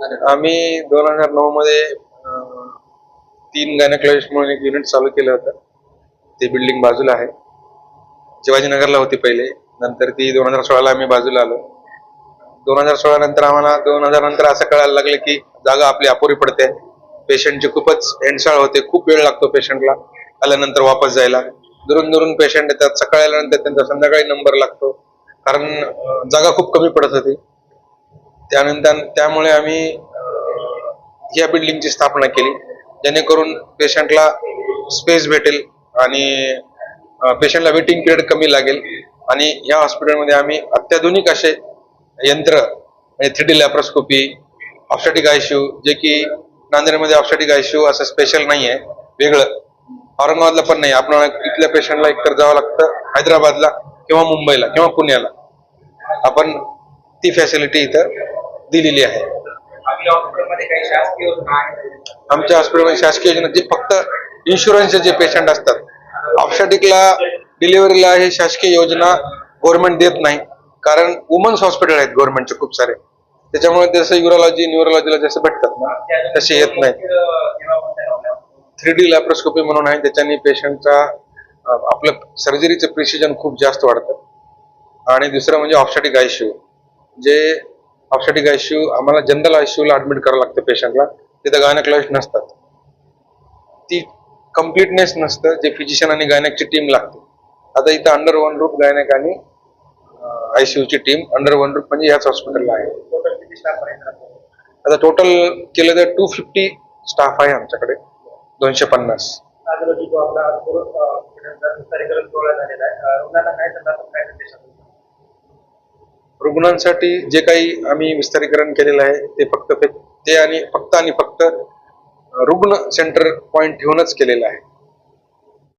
आम्ही 2009 मध्ये 3 गायनेकोलॉजिस्ट म्हणून एक युनिट चालू केलं होतं. ती बिल्डिंग बाजूला आहे, शिवाजीनगरला होती पहिले, नंतर ती 2016ला आम्ही बाजूला आलो. 2016 नंतर आम्हाला 2000 नंतर असं कळायला लागले की जागा आपली अपुरी पडते, पेशंटची खूपच हेंडसाळ होते, खूप वेळ लागतो पेशंटला आल्यानंतर वापस जायला. दुरून दुरून पेशंट येतात, सकाळी आल्यानंतर त्यांचा संध्याकाळी नंबर लागतो, कारण जागा खूप कमी पडत होती. त्यामुळे आम्ही या बिल्डिंगची स्थापना केली, जेणेकरून पेशंटला स्पेस भेटेल आणि पेशंटला वेटिंग पिरियड कमी लागेल. आणि या हॉस्पिटलमध्ये आम्ही अत्याधुनिक असे यंत्र, 3D लॅप्रोस्कोपी, ऑब्स्टेटिक आयसीयू, जे की नांदेडमध्ये ऑब्स्टेटिक आयसीयू असं स्पेशल नाही आहे, वेगळं औरंगाबादला पण नाही. आपल्याला इथल्या पेशंटला एकतर जावं लागतं हैदराबादला किंवा मुंबईला किंवा पुण्याला. आपण ती फॅसिलिटी इथं दिलेली आहे. आमच्या हॉस्पिटलमध्ये शासकीय योजना, जे फक्त इन्शुरन्सचे जे पेशंट असतात, ऑब्स्टेटिकला डिलिव्हरीला हे शासकीय योजना गव्हर्नमेंट देत नाही, कारण वुमन्स हॉस्पिटल आहेत गव्हर्नमेंटचे खूप सारे, त्याच्यामुळे जसं युरोलॉजी न्यूरोलॉजीला जसं भेटतात ना तसे येत नाही. 3D लॅप्रोस्कोपी म्हणून आहे, त्याच्याने पेशंटचा आपलं सर्जरीचं प्रिसिजन खूप जास्त वाढतं. आणि दुसरं म्हणजे ऑब्स्टेटिक आयसीयू, जे ऑब्स्टेटिक आयसीयू आम्हाला जनरल आयसीयूला ऍडमिट करावं लागतं पेशंटला, तिथं गायनेकोलॉजिस्ट नसतात, ती कम्प्लिटनेस नसतं, जे फिजिशियन आणि गायनेकची टीम लागते. आता इथं अंडर वन रूफ गायनेक आणि आयसीयूची टीम अंडर वन रूफ म्हणजे याच हॉस्पिटलला आहे. आता टोटल केलं तर 250 स्टाफ आहे आमच्याकडे, 250. रुग्णांसाठी जे काही आम्ही विस्तारीकरण केलेलं आहे ते फक्त रुग्ण सेंटर पॉइंट ठेवूनच केलेलं आहे.